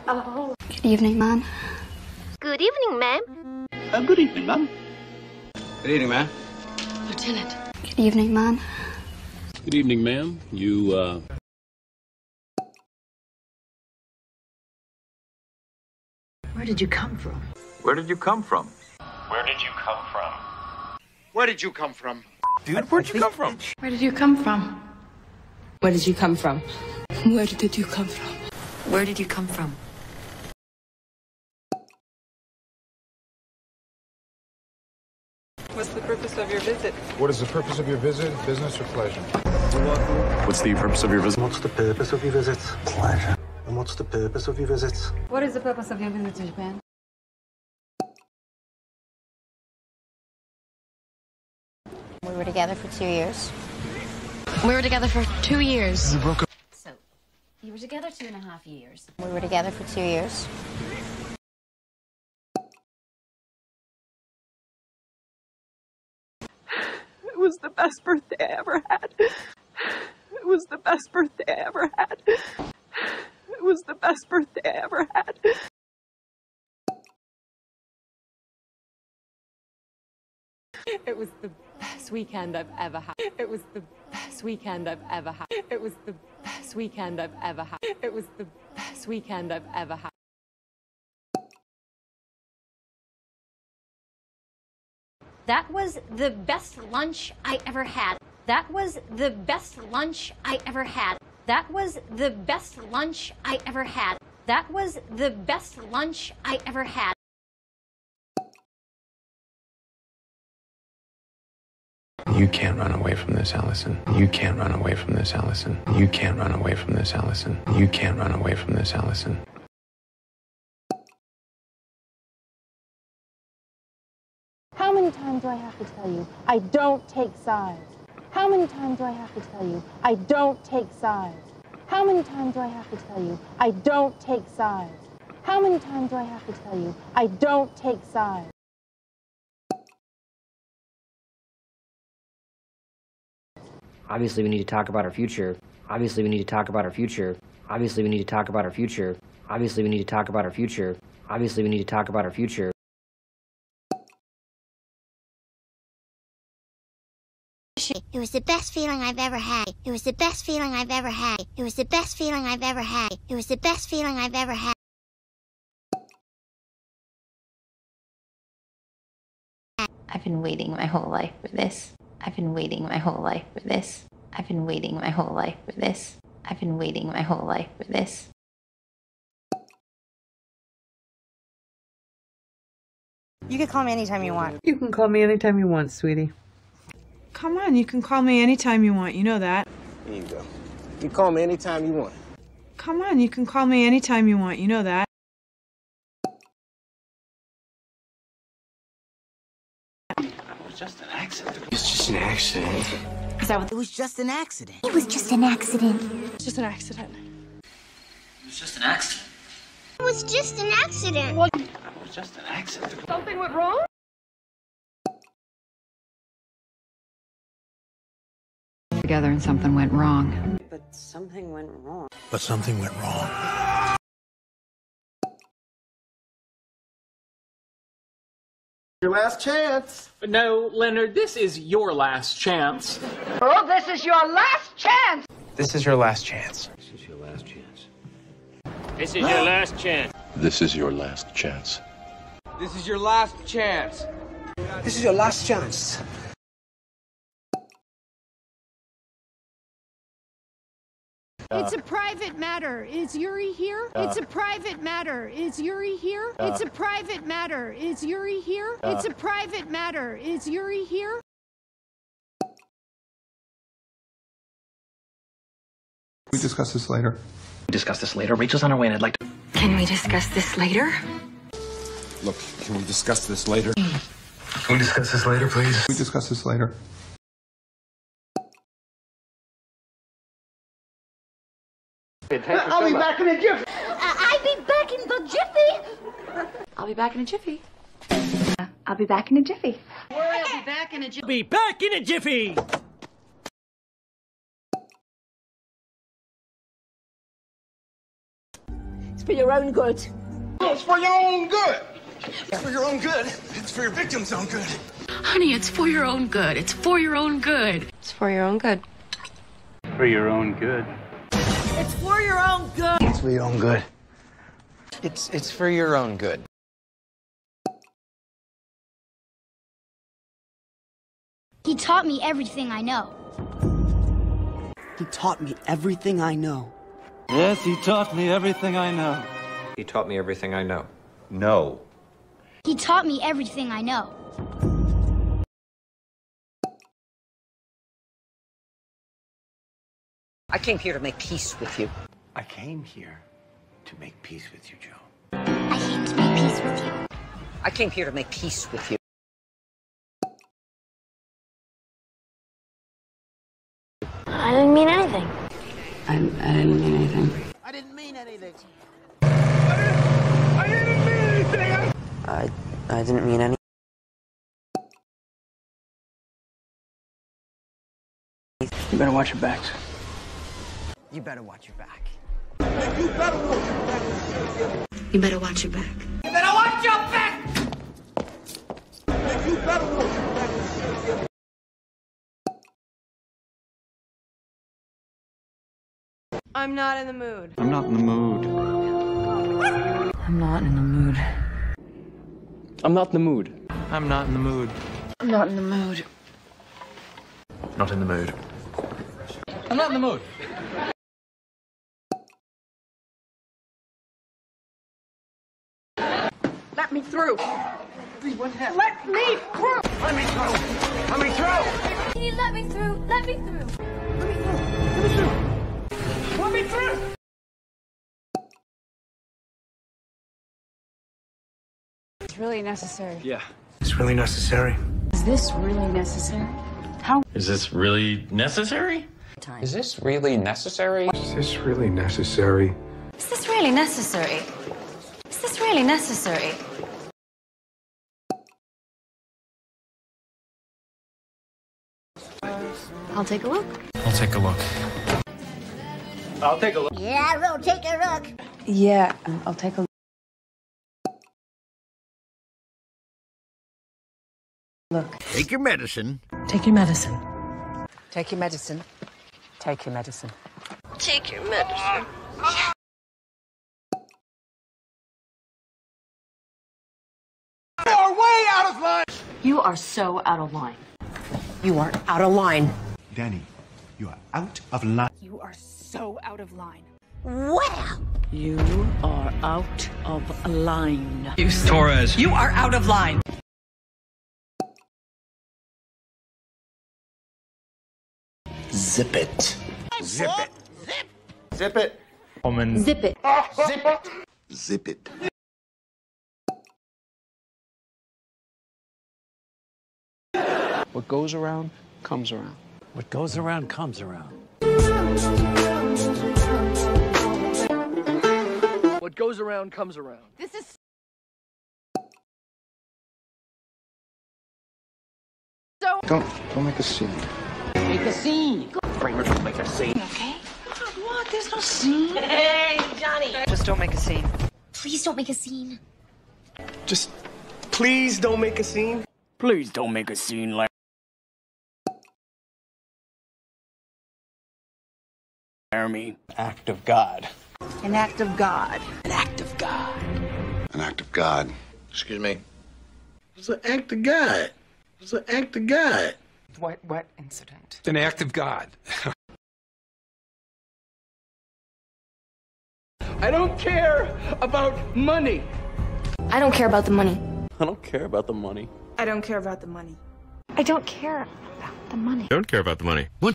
Oh. Good evening, ma'am. Good evening, ma'am. Good evening, ma'am. Good evening, ma'am. Lieutenant. Good evening, ma'am. Good evening, ma'am. Where did you come from? Where did you come from? Where did you come from? Where did you come from? Dude, where'd you come from? Where did you come from? Where did you come from? Where did you come from? Where did you come from? What's the purpose of your visit? What is the purpose of your visit? Business or pleasure? What's the purpose of your visit? What's the purpose of your visit? Pleasure. And what's the purpose of your visit? What is the purpose of your visit to Japan? We were together for 2 years. We were together for 2 years. You broke up. So, you were together 2.5 years. We were together for 2 years. It was the best birthday I ever had. It was the best birthday I ever had. It was the best birthday I ever had. It was the best weekend I've ever had. It was the best weekend I've ever had. It was the best weekend I've ever had. It was the best weekend I've ever had. That was the best lunch I ever had. That was the best lunch I ever had. That was the best lunch I ever had. That was the best lunch I ever had. You can't run away from this, Allison. You can't run away from this, Allison. You can't run away from this, Allison. You can't run away from this, Allison. How many times do I have to tell you, I don't take sides? How many times do I have to tell you, I don't take sides? How many times do I have to tell you, I don't take sides? How many times do I have to tell you, I don't take sides? Obviously, we need to talk about our future. Obviously, we need to talk about our future. Obviously, we need to talk about our future. Obviously, we need to talk about our future. Obviously, we need to talk about our future. It was the best feeling I've ever had. It was the best feeling I've ever had. It was the best feeling I've ever had. It was the best feeling I've ever had. I've been waiting my whole life for this. I've been waiting my whole life for this. I've been waiting my whole life for this. I've been waiting my whole life for this. You can call me anytime you want. You can call me anytime you want, sweetie. Come on, you can call me anytime you want. You know that. Here you go. You can call me anytime you want. Come on, you can call me anytime you want. You know that. It was just an accident. It's just an accident. Is that what? It was just an accident. It was just an accident. It's just an accident. It was just an accident. It was just an accident. It was just an accident. Something went wrong? Together and something went wrong. But something went wrong. But something went wrong. Your last chance. No, Leonard, this is your last chance. Oh, this is your last chance! This is your last chance. This is your last chance. This is your last chance. This is your last chance. This is your last chance. This is your last chance. It's a private matter. Is Yuri here? It's a private matter. Is Yuri here? It's a private matter. Is Yuri here? It's a private matter. Is Yuri here? We discuss this later. We discuss this later. Rachel's on her way and I'd like to... Can we discuss this later? Look, can we discuss this later? Can we discuss this later, please? We discuss this later. I'll be back in a jiffy. I'll be back in the jiffy. I'll be back in a jiffy. I'll be back in a jiffy. I'll be back in a jiffy. Be back in a jiffy! It's for your own good. It's for your own good. It's for your own good. It's for your victim's own good. Honey, it's for your own good. It's for your own good. It's for your own good. For your own good. It's for your own good. It's for your own good. It's for your own good. He taught me everything I know. He taught me everything I know. Yes, he taught me everything I know. He taught me everything I know. No. He taught me everything I know. I came here to make peace with you. I came here to make peace with you, Joe. I came to make peace with you. I came here to make peace with you. I didn't mean anything. I didn't mean anything. I didn't mean anything. I didn't mean anything. I didn't mean any. You better watch your backs. You better watch your back. You better watch your back. You better watch your back. You better watch your back! You better watch your back. I'm not in the mood. I'm not in the mood. I'm not in the mood. I'm not in the mood. I'm not in the mood. I'm not in the mood. Not in the mood. I'm not in the mood. Let me through. Let me through. Let me through. Let me through. Can you let me through? Let me through. Let me through. It's really necessary. Yeah. It's really necessary. Is this really necessary? How? Is this really necessary? Is this really necessary? Is this really necessary? Is this really necessary? Is this really necessary? I'll take a look. I'll take a look. I'll take a look. Yeah, we'll take a look. Yeah, I'll take a look. Take your medicine. Take your medicine. Take your medicine. Take your medicine. Take your medicine. You are way out of line. You are so out of line. You are out of line. Danny, you are out of line. You are so out of line. Well, You are out of line. Torres. You are out of line. Zip it. Zip it. Zip it. Woman. Zip it. Zip it. Zip it. What goes around comes around. What goes around comes around. What goes around comes around. This is so. Don't make a scene. make a scene. Kramer, don't make a scene. Okay. What? There's no scene. Hey, Johnny. Just don't make a scene. Please don't make a scene. Just please don't make a scene. Please don't make a scene like Jeremy. Act of God. An act of God. An act of God. An act of God. Excuse me. It's an act of God. It's an act of God. What incident? An act of God. I don't care about money. I don't care about the money. I don't care about the money. I don't care about the money. I don't care about the money. Don't care about the money.